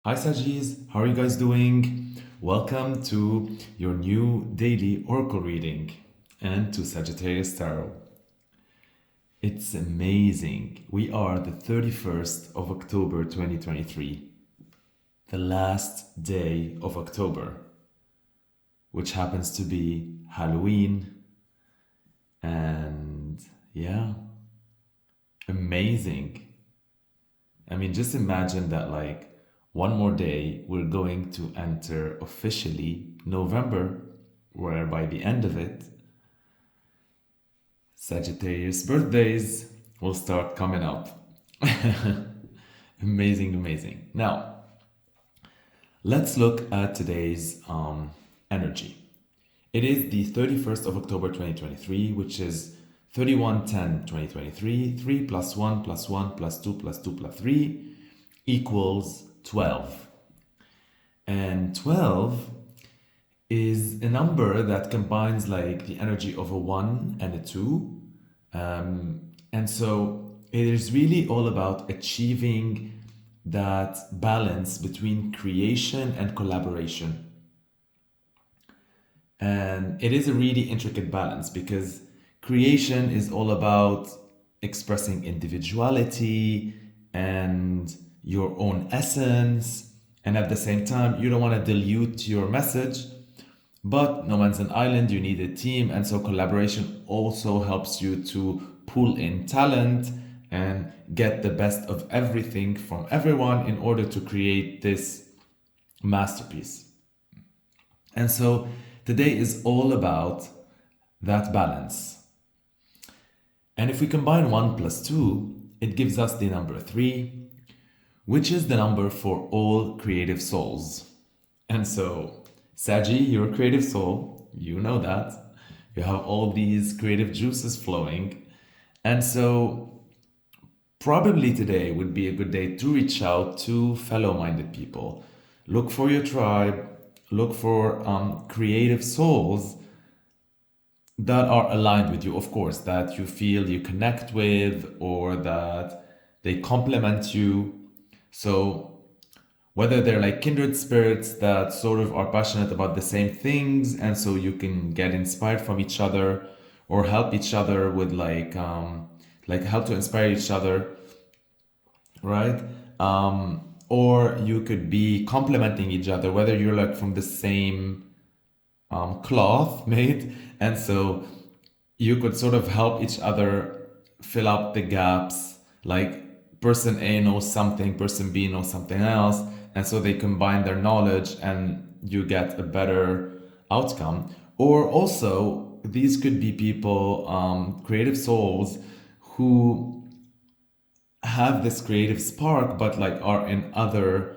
Hi Sagis, how are you guys doing? Welcome to your new daily oracle reading and to Sagittarius Tarot. It's amazing. We are the 31st of October 2023, the last day of October, which happens to be Halloween. And yeah, amazing. I mean, just imagine that, like, one more day, we're going to enter officially November, where by the end of it, Sagittarius birthdays will start coming up. Amazing, amazing. Now, let's look at today's energy. It is the 31st of October 2023, which is 31/10/2023. 3 plus 1 plus 1 plus 2 plus 2 plus 3 equals 12. And 12 is a number that combines like the energy of a 1 and a 2. And so it is really all about achieving that balance between creation and collaboration. And it is a really intricate balance because creation is all about expressing individuality and your own essence. And at the same time, you don't want to dilute your message, but no man's an island, you need a team. And so collaboration also helps you to pull in talent and get the best of everything from everyone in order to create this masterpiece. And so today is all about that balance. And if we combine 1 plus 2, it gives us the number 3, which is the number for all creative souls. And so, Saggy, you're a creative soul. You know that. You have all these creative juices flowing. And so, probably today would be a good day to reach out to fellow-minded people. Look for your tribe. Look for creative souls that are aligned with you, of course, that you feel you connect with or that they complement you. So whether they're like kindred spirits that sort of are passionate about the same things and so you can get inspired from each other or help each other with like help to inspire each other, right? Or you could be complementing each other, whether you're like from the same cloth made, and so you could sort of help each other fill up the gaps. Like person A knows something, person B knows something else, and so they combine their knowledge and you get a better outcome. Or also, these could be people, creative souls, who have this creative spark but like are in other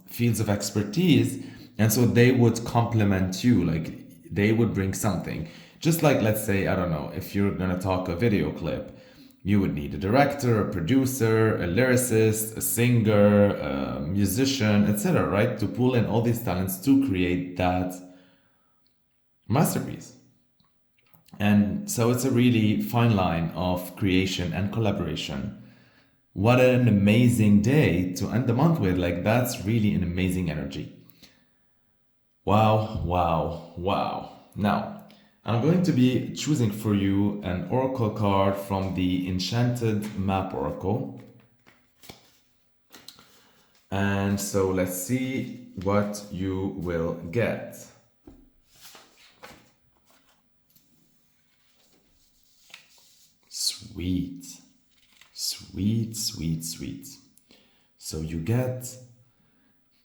fields of expertise, and so they would complement you, like they would bring something. Just like, let's say, I don't know, if you're gonna talk a video clip, you would need a director, a producer, a lyricist, a singer, a musician, etc., right, to pull in all these talents to create that masterpiece. And so it's a really fine line of creation and collaboration. What an amazing day to end the month with. Like, that's really an amazing energy. Wow, wow, wow. Now, I'm going to be choosing for you an oracle card from the Enchanted Map Oracle. And so let's see what you will get. Sweet. Sweet, sweet, sweet. So you get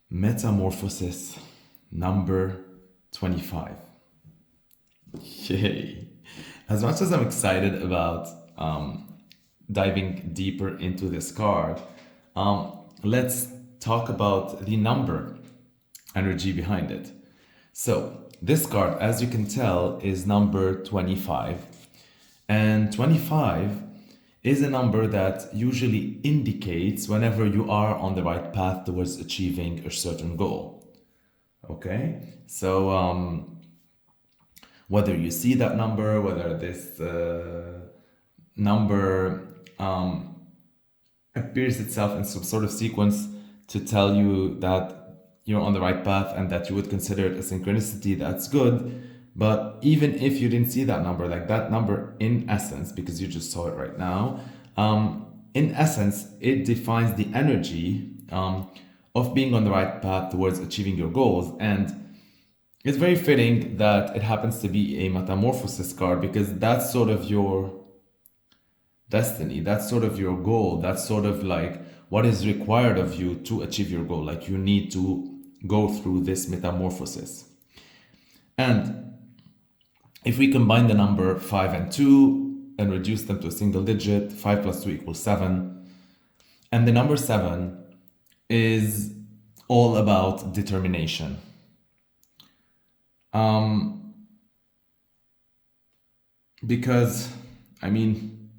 Metamorphosis number 25. Yay. As much as I'm excited about diving deeper into this card, let's talk about the number energy behind it. So this card, as you can tell, is number 25. And 25 is a number that usually indicates whenever you are on the right path towards achieving a certain goal. Okay? So whether you see that number, whether this number appears itself in some sort of sequence to tell you that you're on the right path and that you would consider it a synchronicity, that's good. But even if you didn't see that number, like that number in essence, because you just saw it right now, in essence, it defines the energy of being on the right path towards achieving your goals. And it's very fitting that it happens to be a metamorphosis card, because that's sort of your destiny, that's sort of your goal, that's sort of like what is required of you to achieve your goal. Like you need to go through this metamorphosis. And if we combine the number 5 and 2 and reduce them to a single digit, 5 plus 2 equals 7. And the number 7 is all about determination. Because, I mean,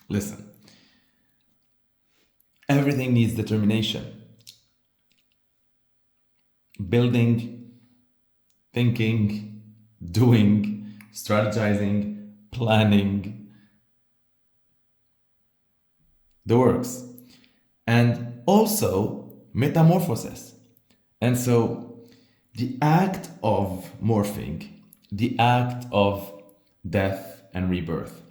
listen, everything needs determination. Building, thinking, doing, strategizing, planning, the works. And also metamorphosis. And so the act of morphing, the act of death and rebirth,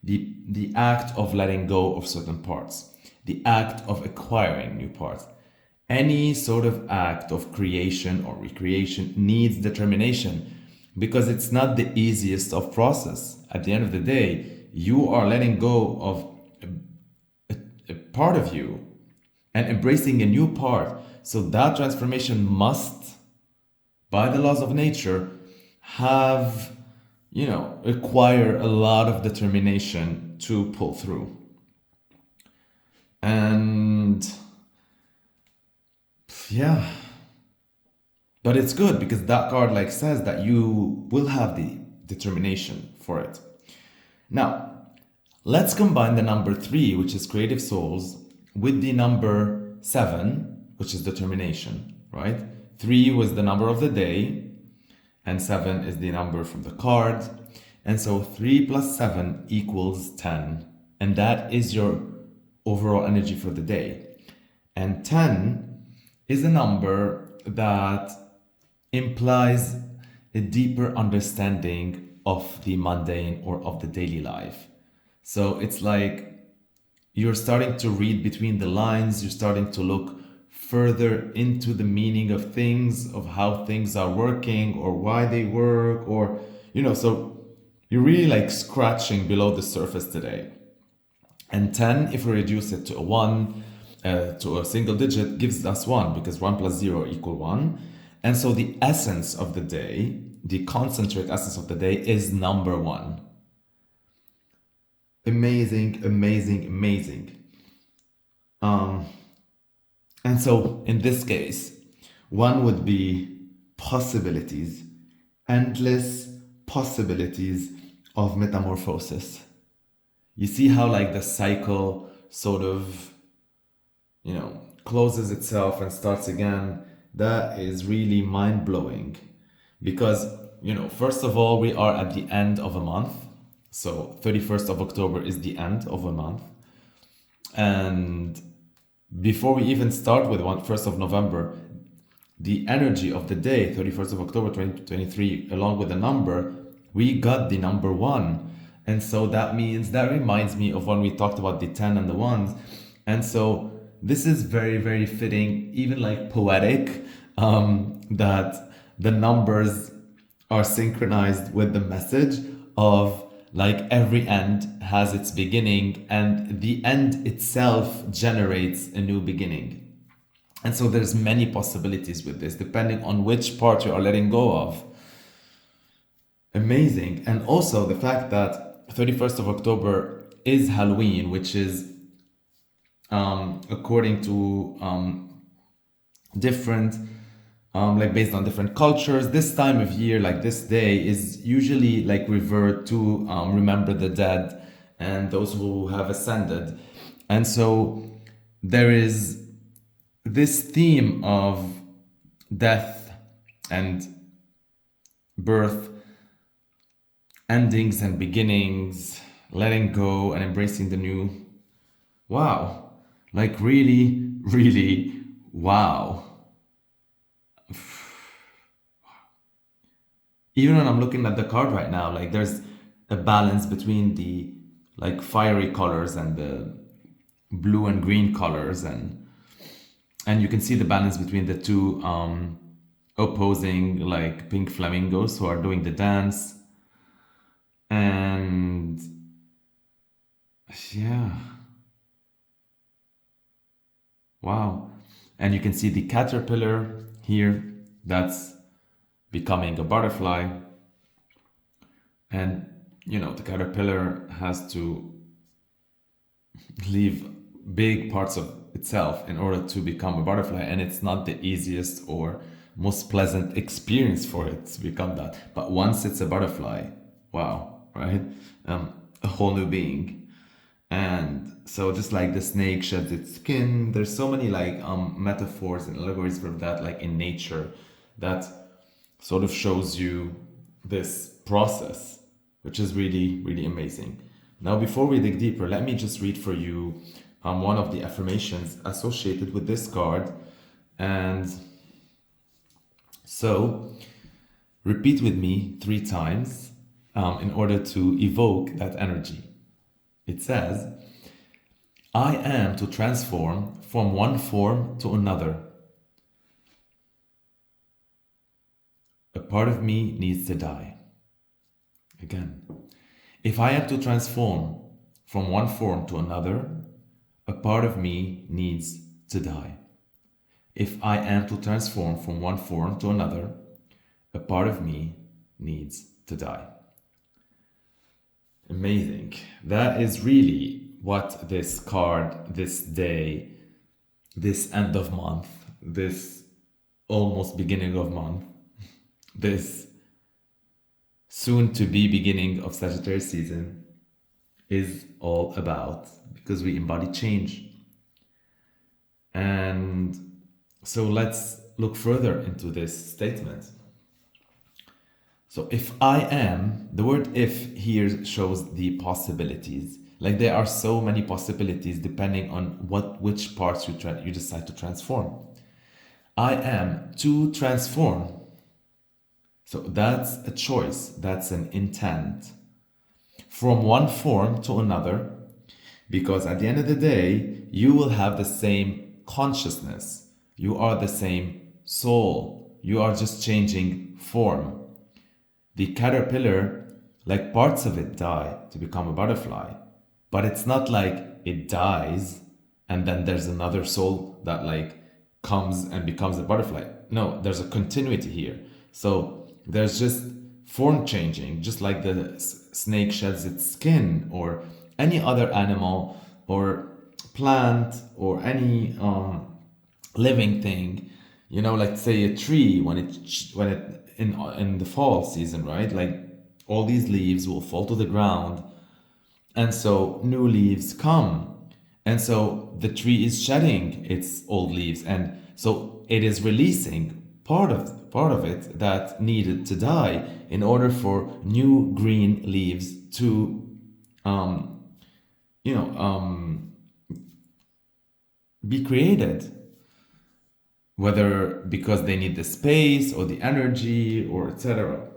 the act of letting go of certain parts, the act of acquiring new parts, any sort of act of creation or recreation needs determination, because it's not the easiest of process. At the end of the day, you are letting go of a part of you and embracing a new part. So that transformation must, by the laws of nature, have, require a lot of determination to pull through. And yeah, but it's good because that card like says that you will have the determination for it. Now, let's combine the number 3, which is creative souls, with the number 7, which is determination, right? 3 was the number of the day, and 7 is the number from the card. And so 3 plus 7 equals 10. And that is your overall energy for the day. And 10 is a number that implies a deeper understanding of the mundane or of the daily life. So it's like you're starting to read between the lines, you're starting to look further into the meaning of things, of how things are working or why they work, or, so you're really like scratching below the surface today. And 10, if we reduce it to a 1, to a single digit, gives us 1, because 1 plus 0 equal 1. And so the essence of the day, the concentrate essence of the day, is number 1. Amazing, amazing, amazing. And so in this case, 1 would be possibilities, endless possibilities of metamorphosis. You see how like the cycle sort of, closes itself and starts again. That is really mind-blowing because, first of all, we are at the end of a month. So 31st of October is the end of a month. And before we even start with 1st of November, the energy of the day, 31st of October 2023, along with the number, we got the number 1. And so that reminds me of when we talked about the 10 and the 1s. And so this is very, very fitting, even like poetic, that the numbers are synchronized with the message of like every end has its beginning and the end itself generates a new beginning. And so there's many possibilities with this, depending on which part you are letting go of. Amazing. And also the fact that 31st of October is Halloween, which is according to different, like based on different cultures, this time of year, like this day, is usually like referred to remember the dead and those who have ascended. And so there is this theme of death and birth, endings and beginnings, letting go and embracing the new. Wow. Like really, really Wow. Even when I'm looking at the card right now, like there's a balance between the like fiery colors and the blue and green colors, and you can see the balance between the two opposing like pink flamingos who are doing the dance. And yeah, wow. And you can see the caterpillar here that's becoming a butterfly. And the caterpillar has to leave big parts of itself in order to become a butterfly, and it's not the easiest or most pleasant experience for it to become that. But once it's a butterfly, wow, right? A whole new being. And so just like the snake sheds its skin, there's so many like metaphors and allegories for that, like in nature, that sort of shows you this process, which is really, really amazing. Now, before we dig deeper, let me just read for you one of the affirmations associated with this card. And so, repeat with me 3 times in order to evoke that energy. It says, I am to transform from one form to another. A part of me needs to die. Again, if I am to transform from one form to another, a part of me needs to die. If I am to transform from one form to another, a part of me needs to die. Amazing. That is really what this card, this day, this end of month, this almost beginning of month, this soon to be beginning of Sagittarius season is all about, because we embody change. And so let's look further into this statement. So if I am, the word if here shows the possibilities. Like there are so many possibilities depending on which parts you decide to transform. I am to transform. So that's a choice, that's an intent. From one form to another, because at the end of the day, you will have the same consciousness. You are the same soul. You are just changing form. The caterpillar, like parts of it die to become a butterfly, but it's not like it dies and then there's another soul that like comes and becomes a butterfly. No, there's a continuity here. So there's just form changing, just like the snake sheds its skin, or any other animal or plant or any living thing. Like say a tree when it in the fall season, right? Like all these leaves will fall to the ground, and so new leaves come, and so the tree is shedding its old leaves, and so it is releasing part of it that needed to die in order for new green leaves to be created, whether because they need the space or the energy or etc.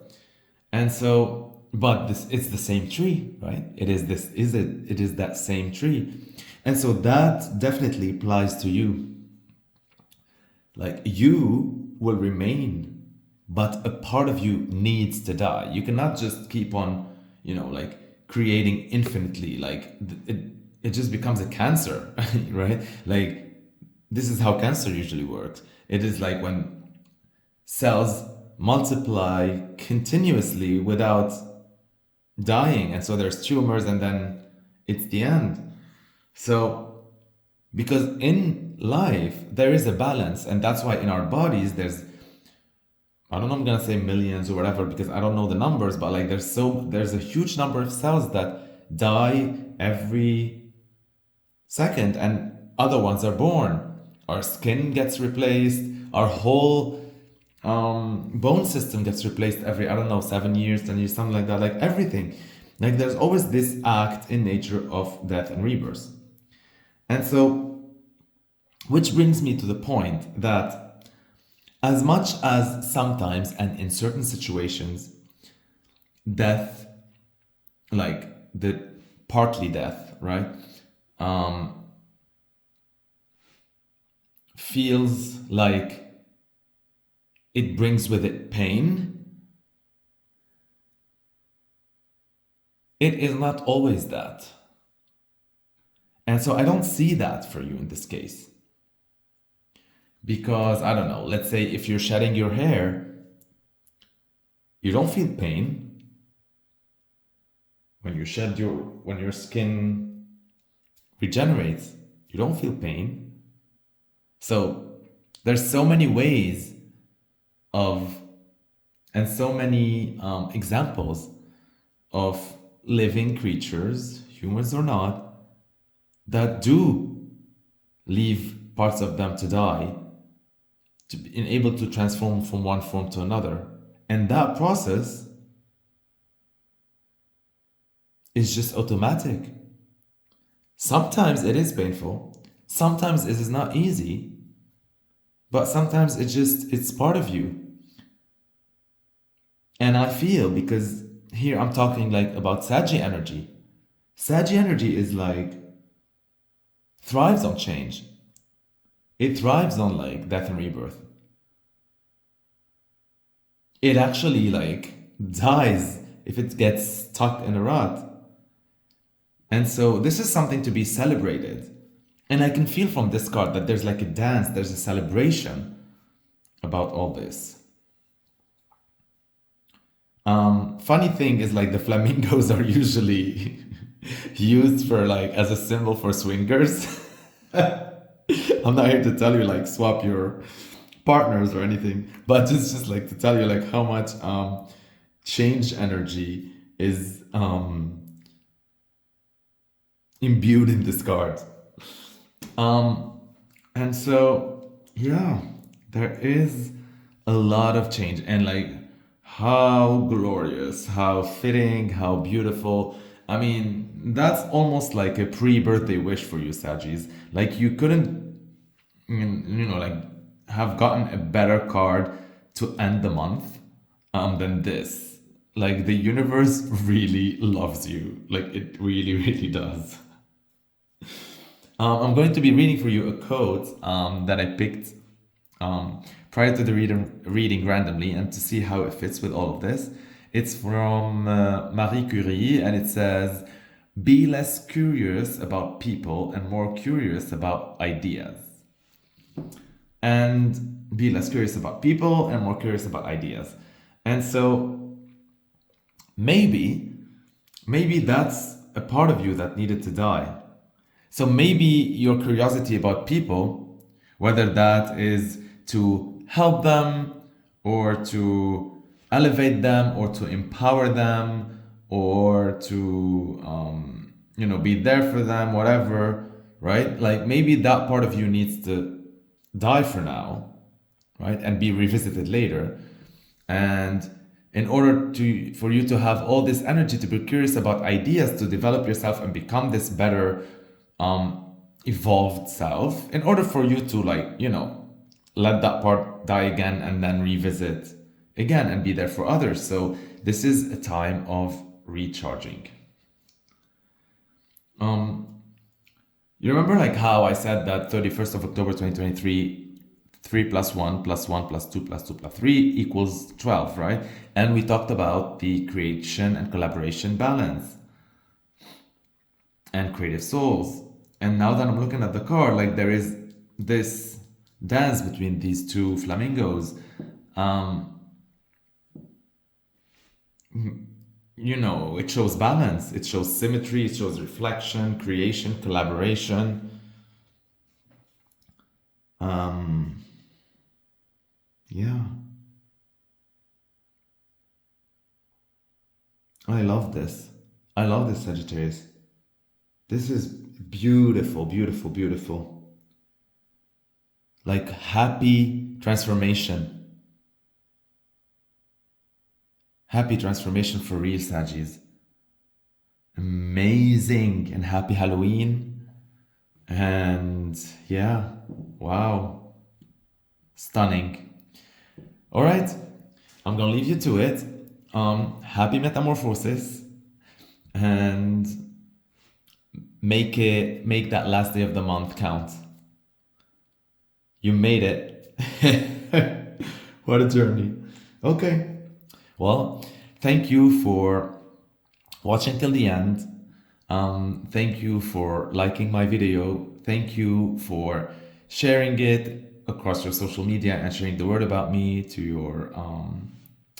And so, but it's the same tree, right? It is that same tree. And so that definitely applies to you. Like you will remain, but a part of you needs to die. You cannot just keep on, like creating infinitely. Like it just becomes a cancer, right? Like this is how cancer usually works. It is like when cells multiply continuously without dying, and so there's tumors, and then it's the end. So because in life there is a balance, and that's why in our bodies there's, I don't know, I'm gonna say millions or whatever because I don't know the numbers, but like there's a huge number of cells that die every second and other ones are born. Our skin gets replaced, our whole bone system gets replaced every, I don't know, 7 years, 10 years, something like that, like everything. Like there's always this act in nature of death and rebirth. And so Which brings me to the point that as much as sometimes and in certain situations, death, like the partly death, right, um, feels like it brings with it pain, it is not always that. And so I don't see that for you in this case. Because, I don't know, let's say if you're shedding your hair, you don't feel pain. When your skin regenerates, you don't feel pain. So there's so many ways of, and so many examples of living creatures, humans or not, that do leave parts of them to die, to be able to transform from one form to another. And that process is just automatic. Sometimes it is painful, sometimes it is not easy, but sometimes it's part of you. And I feel, because here I'm talking like about Saggy energy. Saggy energy is like thrives on change. It thrives on like death and rebirth. It actually like dies if it gets stuck in a rut. And so this is something to be celebrated. And I can feel from this card that there's like a dance, there's a celebration about all this. Funny thing is like the flamingos are usually used for like as a symbol for swingers. I'm not here to tell you like swap your partners or anything, but it's just like to tell you like how much change energy is imbued in this card. And so yeah, there is a lot of change, and like how glorious, how fitting, how beautiful. I mean, that's almost like a pre-birthday wish for you, Sagis. Like you couldn't, like have gotten a better card to end the month than this. Like the universe really loves you. Like it really, really does. I'm going to be reading for you a quote that I picked prior to the reading randomly, and to see how it fits with all of this. It's from Marie Curie, and it says, "Be less curious about people and more curious about ideas." And be less curious about people and more curious about ideas. And so maybe that's a part of you that needed to die. So maybe your curiosity about people, whether that is to help them or to elevate them or to empower them or to be there for them, whatever, right? Like maybe that part of you needs to die for now, right? And be revisited later. And in order for you to have all this energy to be curious about ideas, to develop yourself and become this better evolved self, in order for you to let that part die again and then revisit again and be there for others. So this is a time of recharging. You remember like how I said that 31st of October 2023, 3 plus 1 plus 1 plus 2 plus 2 plus 3 equals 12, right? And we talked about the creation and collaboration balance and creative souls. And now that I'm looking at the card, like there is this dance between these two flamingos. It shows balance, it shows symmetry, it shows reflection, creation, collaboration. Yeah. I love this. I love this, Sagittarius. This is beautiful, beautiful, beautiful. Like happy transformation. Happy transformation for real, Saggies. Amazing, and happy Halloween. And yeah, Wow. Stunning. All right. I'm going to leave you to it. Happy metamorphosis, and make that last day of the month count. You made it. What a journey. Okay. Well, thank you for watching till the end. Thank you for liking my video. Thank you for sharing it across your social media and sharing the word about me to your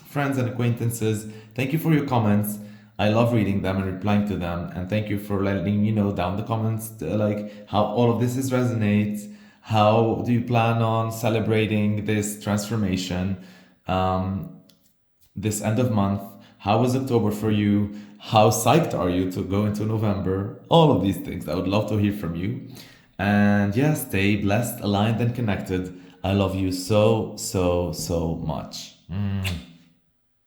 friends and acquaintances. Thank you for your comments. I love reading them and replying to them. And thank you for letting me know down the comments like how all of this is resonates. How do you plan on celebrating this transformation this end of month? How was October for you? How psyched are you to go into November? All of these things. I would love to hear from you. And yeah, stay blessed, aligned, and connected. I love you so, so, so much.